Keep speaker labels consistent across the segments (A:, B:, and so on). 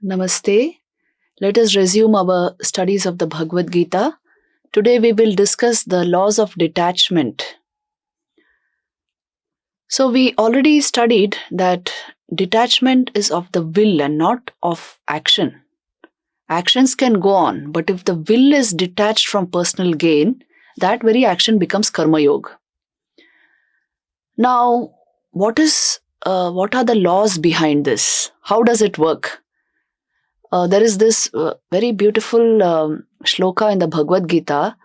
A: Namaste. Let us resume our studies of the Bhagwat Geeta. Today we will discuss the laws of detachment. So we already studied that detachment is of the will and not of action. Actions can go on, but if the will is detached from personal gain, that very action becomes karma yoga. Now, what are the laws behind this? How does it work? There is this very beautiful shloka in the Bhagwat Geeta.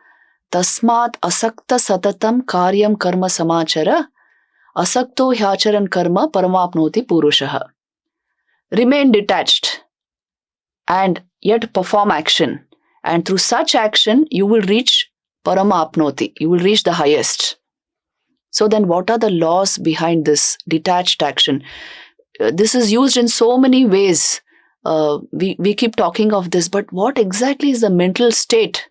A: Tasmat asakta satatam karyam karma samachara asakto hyacharan karma paramapnoti purushaha. Remain detached and yet perform action. And through such action, you will reach paramapnoti. You will reach the highest. So then what are the laws behind this detached action? This is used in so many ways. We keep talking of this, but what exactly is the mental state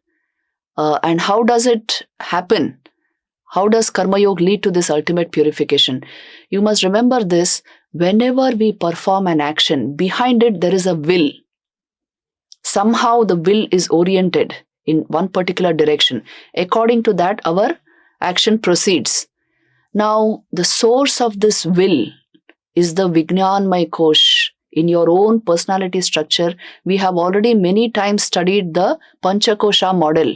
A: and how does it happen? How does Karma Yoga lead to this ultimate purification? You must remember this, whenever we perform an action, behind it there is a will. Somehow the will is oriented in one particular direction. According to that, our action proceeds. Now, the source of this will is the Vijnanmay Kosh. In your own personality structure, we have already many times studied the Panchakosha model.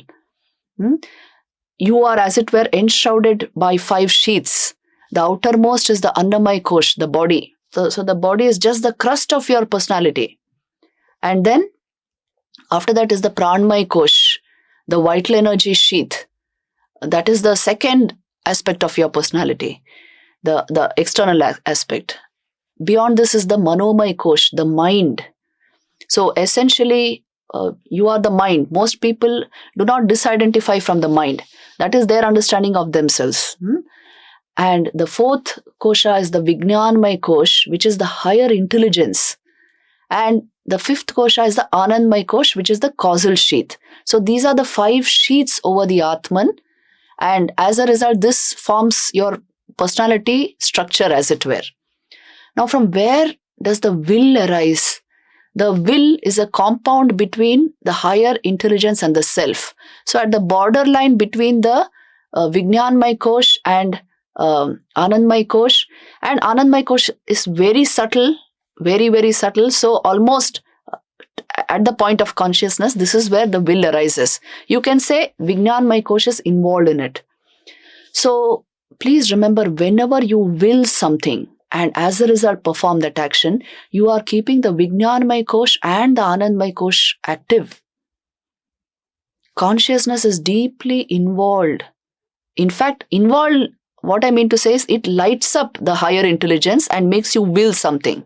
A: You are, as it were, enshrouded by 5 sheaths. The outermost is the Annamay Kosh, the body. So the body is just the crust of your personality. And then, after that is the Pranmay Kosh, the vital energy sheath. That is the second aspect of your personality, the external aspect. Beyond this is the Manomay Kosh, the mind. So essentially, you are the mind. Most people do not disidentify from the mind. That is their understanding of themselves. And the fourth kosha is the Vijnanmay Kosh, which is the higher intelligence. And the fifth kosha is the Anandmay Kosh, which is the causal sheath. So these are the 5 sheaths over the Atman. And as a result, this forms your personality structure, as it were. Now, from where does the will arise? The will is a compound between the higher intelligence and the self. So, at the borderline between the Vijnanmay Kosh and Anandmay Kosh, and Anandmay Kosh is very subtle, very, very subtle. So, almost at the point of consciousness, this is where the will arises. You can say Vijnanmay Kosh is involved in it. So, please remember, whenever you will something, and as a result perform that action, you are keeping the Vijnanmay Kosh and the Anandmay Kosh active. Consciousness is deeply involved. In fact, involved, what I mean to say is it lights up the higher intelligence and makes you will something.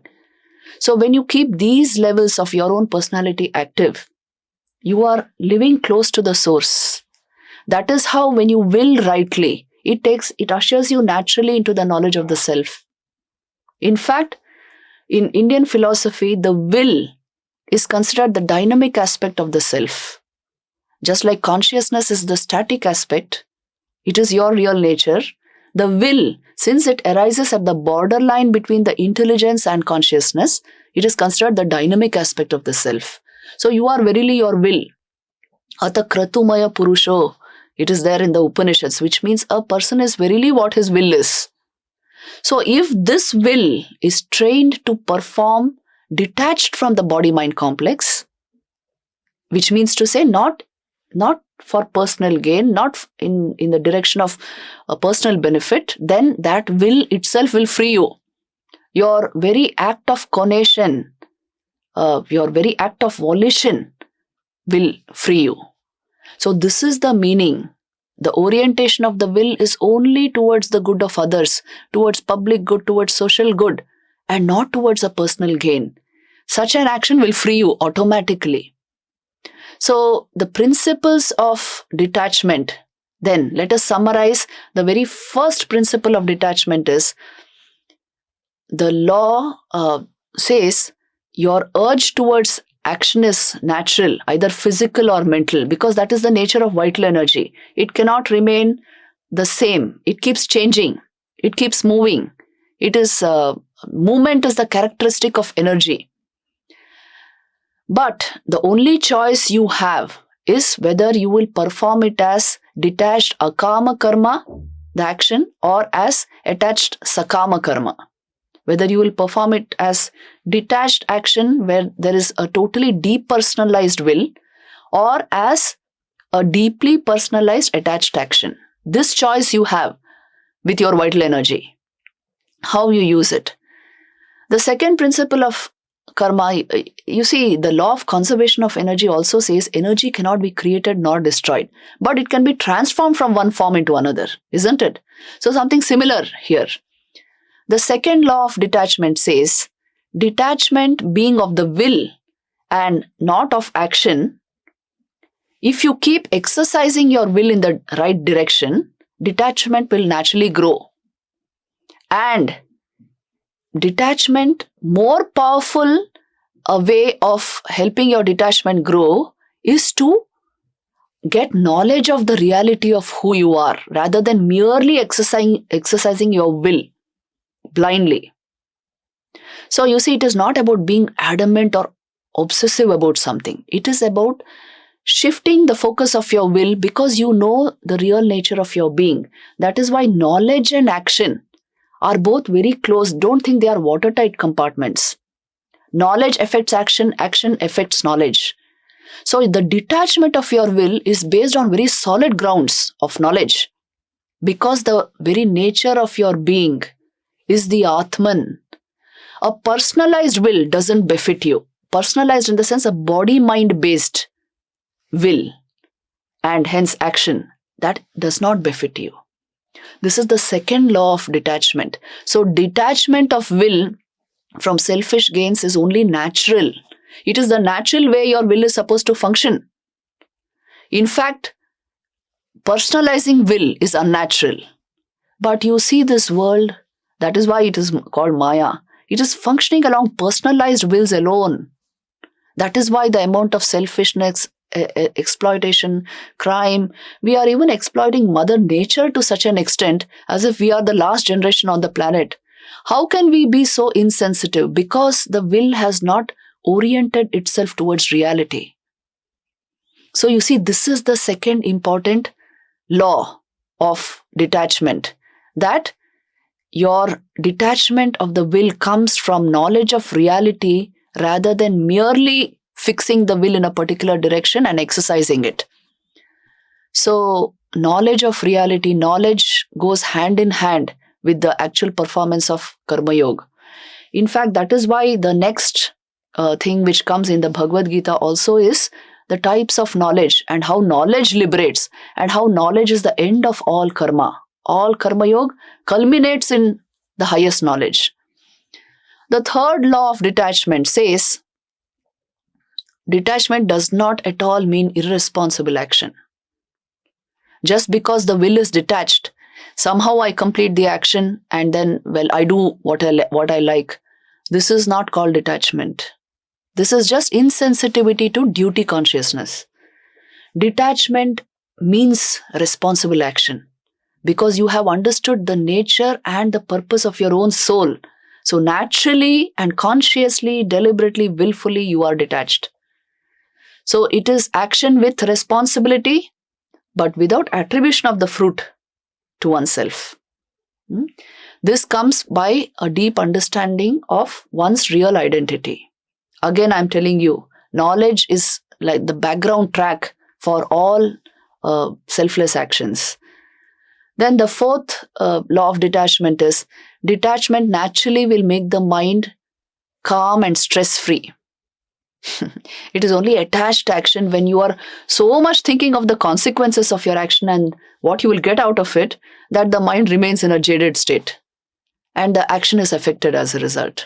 A: So when you keep these levels of your own personality active, you are living close to the source. That is how when you will rightly, it ushers you naturally into the knowledge of the self. In fact, in Indian philosophy, the will is considered the dynamic aspect of the self. Just like consciousness is the static aspect, it is your real nature. The will, since it arises at the borderline between the intelligence and consciousness, it is considered the dynamic aspect of the self. So you are verily your will. Ata kratumaya purusho. It is there in the Upanishads, which means a person is verily what his will is. So if this will is trained to perform detached from the body-mind complex, which means to say not for personal gain, not in the direction of a personal benefit, then that will itself will free you. Your very act of conation, your very act of volition will free you. So this is the meaning. The orientation of the will is only towards the good of others, towards public good, towards social good, and not towards a personal gain. Such an action will free you automatically. So the principles of detachment, then let us summarize. The very first principle of detachment is the law says your urge towards action is natural, either physical or mental, because that is the nature of vital energy. It cannot remain the same. It keeps changing. It keeps moving. Movement is the characteristic of energy. But the only choice you have is whether you will perform it as detached akama karma, the action, or as attached sakama karma. Whether you will perform it as detached action where there is a totally depersonalized will, or as a deeply personalized attached action. This choice you have with your vital energy, how you use it. The second principle of karma, you see, the law of conservation of energy also says energy cannot be created nor destroyed, but it can be transformed from one form into another, isn't it? So something similar here. The second law of detachment says detachment being of the will and not of action. If you keep exercising your will in the right direction, detachment will naturally grow. And detachment, more powerful a way of helping your detachment grow is to get knowledge of the reality of who you are rather than merely exercising your will blindly. So you see, it is not about being adamant or obsessive about something. It is about shifting the focus of your will because you know the real nature of your being. That is why knowledge and action are both very close. Don't think they are watertight compartments. Knowledge affects action, action affects knowledge. So the detachment of your will is based on very solid grounds of knowledge because the very nature of your being is the Atman. A personalized will doesn't befit you. Personalized in the sense a body-mind based will and hence action, that does not befit you. This is the second law of detachment. So detachment of will from selfish gains is only natural. It is the natural way your will is supposed to function. In fact, personalizing will is unnatural. But you see this world, that is why it is called Maya. It is functioning along personalized wills alone. That is why the amount of selfishness, exploitation, crime, we are even exploiting Mother Nature to such an extent as if we are the last generation on the planet. How can we be so insensitive? Because the will has not oriented itself towards reality. So you see, this is the second important law of detachment, that your detachment of the will comes from knowledge of reality rather than merely fixing the will in a particular direction and exercising it. So knowledge of reality, knowledge goes hand in hand with the actual performance of Karma Yoga. In fact, that is why the next thing which comes in the Bhagwat Geeta also is the types of knowledge and how knowledge liberates and how knowledge is the end of all karma. All Karma Yoga culminates in the highest knowledge. The third law of detachment says detachment does not at all mean irresponsible action. Just because the will is detached, somehow I complete the action and then, I do what I like. This is not called detachment. This is just insensitivity to duty consciousness. Detachment means responsible action because you have understood the nature and the purpose of your own soul. So naturally and consciously, deliberately, willfully, you are detached. So it is action with responsibility, but without attribution of the fruit to oneself. This comes by a deep understanding of one's real identity. Again, I'm telling you, knowledge is like the background track for all selfless actions. Then the fourth law of detachment is detachment naturally will make the mind calm and stress-free. It is only attached action when you are so much thinking of the consequences of your action and what you will get out of it that the mind remains in a jaded state and the action is affected as a result.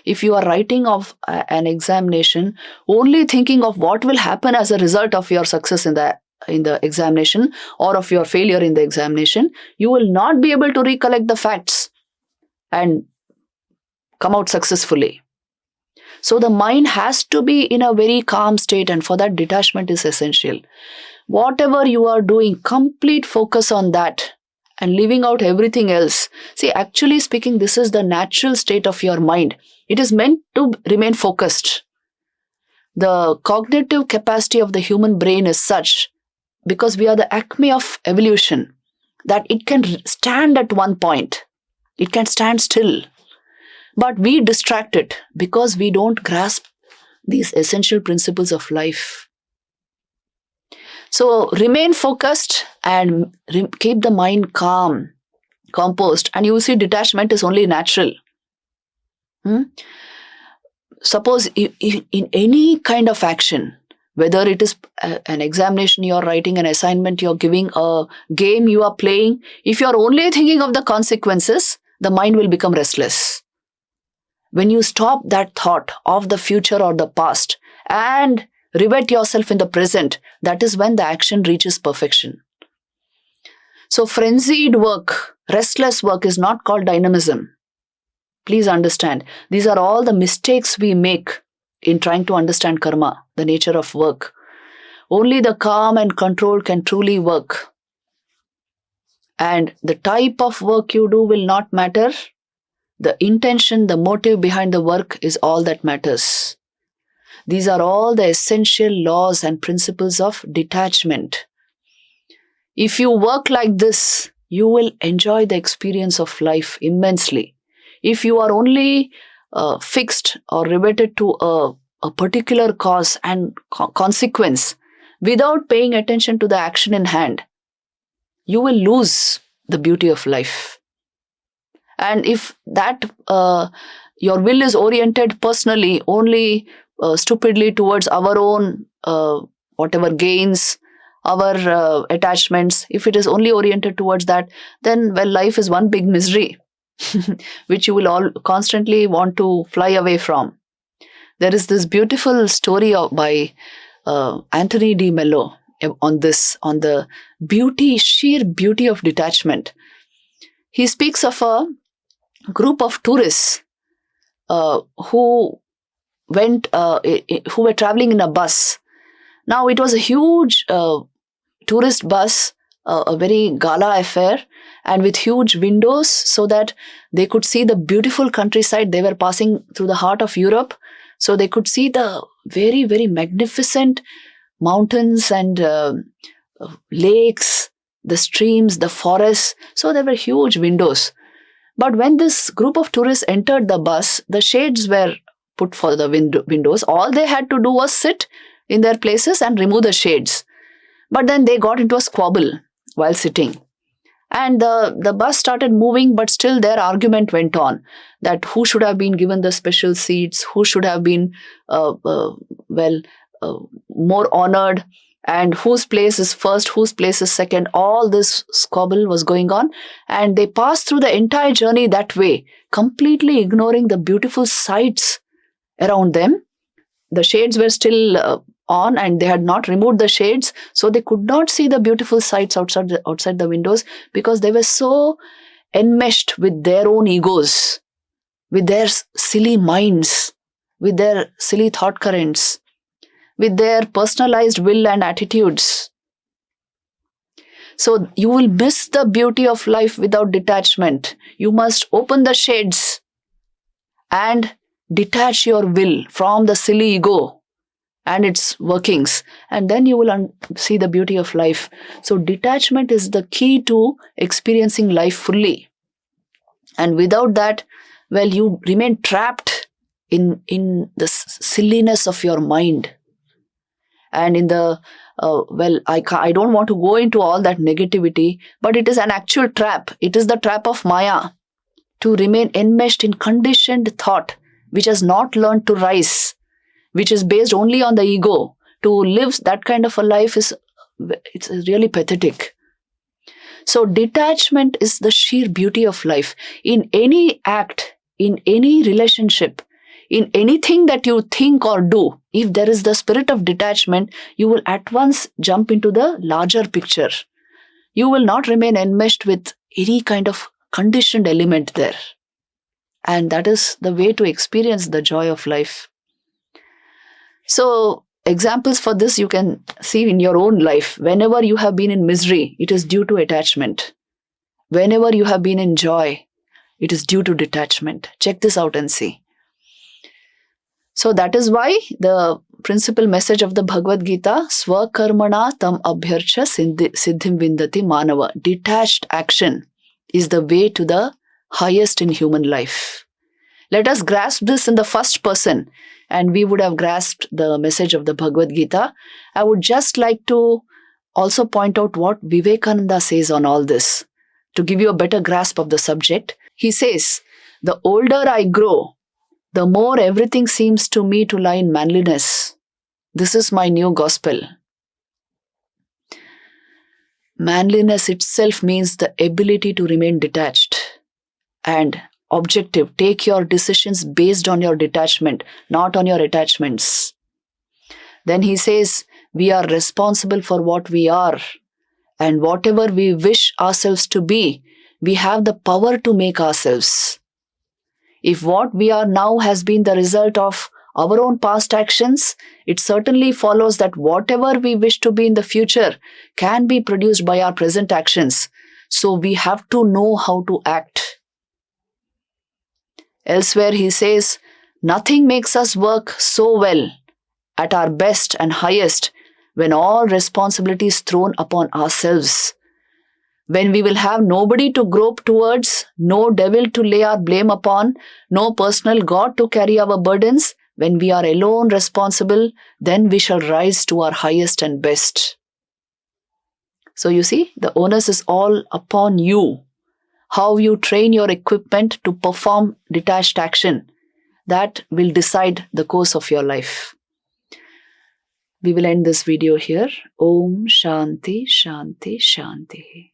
A: If you are writing of an examination only thinking of what will happen as a result of your success in the examination or of your failure in the examination, you will not be able to recollect the facts and come out successfully. So the mind has to be in a very calm state, and for that detachment is essential. Whatever you are doing, complete focus on that and leaving out everything else. See, actually speaking, this is the natural state of your mind. It is meant to remain focused. The cognitive capacity of the human brain is such, because we are the acme of evolution, that it can stand at one point. It can stand still. But we distract it because we don't grasp these essential principles of life. So remain focused and keep the mind calm, composed, and you will see detachment is only natural. Suppose in any kind of action, whether it is an examination you're writing, an assignment you're giving, a game you are playing, if you're only thinking of the consequences, the mind will become restless. When you stop that thought of the future or the past and rivet yourself in the present, that is when the action reaches perfection. So frenzied work, restless work is not called dynamism. Please understand, these are all the mistakes we make in trying to understand karma, the nature of work. Only the calm and control can truly work. And the type of work you do will not matter. The intention, the motive behind the work is all that matters. These are all the essential laws and principles of detachment. If you work like this, you will enjoy the experience of life immensely. If you are only fixed or riveted to a particular cause and consequence without paying attention to the action in hand, you will lose the beauty of life. And if that your will is oriented personally only stupidly towards our own whatever gains, our attachments, if it is only oriented towards that, then life is one big misery which you will all constantly want to fly away from. There is this beautiful story by Anthony de Mello on the sheer beauty of detachment. He speaks of a group of tourists who were traveling in a bus. Now it was a huge tourist bus, a very gala affair, and with huge windows so that they could see the beautiful countryside. They were passing through the heart of Europe, so they could see the very, very magnificent mountains and lakes, the streams, the forests. So there were huge windows. But when this group of tourists entered the bus, the shades were put for the windows. All they had to do was sit in their places and remove the shades. But then they got into a squabble while sitting. And the bus started moving, but still their argument went on that who should have been given the special seats, who should have been more honored, and whose place is first, whose place is second. All this squabble was going on, and they passed through the entire journey that way, completely ignoring the beautiful sights around them. The shades were still on, and they had not removed the shades, so they could not see the beautiful sights outside the windows, because they were so enmeshed with their own egos, with their silly minds, with their silly thought currents, with their personalized will and attitudes. So you will miss the beauty of life without detachment. You must open the shades and detach your will from the silly ego and its workings, and then you will see the beauty of life. So detachment is the key to experiencing life fully. And without that, you remain trapped in the silliness of your mind. And in the, I don't want to go into all that negativity, but it is an actual trap. It is the trap of Maya, to remain enmeshed in conditioned thought, which has not learned to rise, which is based only on the ego. To live that kind of a life it's really pathetic. So detachment is the sheer beauty of life. In any act, in any relationship, in anything that you think or do, if there is the spirit of detachment, you will at once jump into the larger picture. You will not remain enmeshed with any kind of conditioned element there. And that is the way to experience the joy of life. So examples for this you can see in your own life. Whenever you have been in misery, it is due to attachment. Whenever you have been in joy, it is due to detachment. Check this out and see. So that is why the principal message of the Bhagwat Gita, Swakarmana tam abhyarcha siddhim vindati manava. Detached action is the way to the highest in human life. Let us grasp this in the first person, and we would have grasped the message of the Bhagavad Gita. I would just like to also point out what Vivekananda says on all this, to give you a better grasp of the subject. He says, the older I grow, the more everything seems to me to lie in manliness. This is my new gospel. Manliness itself means the ability to remain detached and objective. Take your decisions based on your detachment, not on your attachments. Then he says, we are responsible for what we are, and whatever we wish ourselves to be, we have the power to make ourselves. If what we are now has been the result of our own past actions, it certainly follows that whatever we wish to be in the future can be produced by our present actions. So we have to know how to act. Elsewhere he says, nothing makes us work so well at our best and highest when all responsibility is thrown upon ourselves. When we will have nobody to grope towards, no devil to lay our blame upon, no personal God to carry our burdens, when we are alone responsible, then we shall rise to our highest and best. So you see, the onus is all upon you. How you train your equipment to perform detached action, that will decide the course of your life. We will end this video here. Om Shanti Shanti Shanti.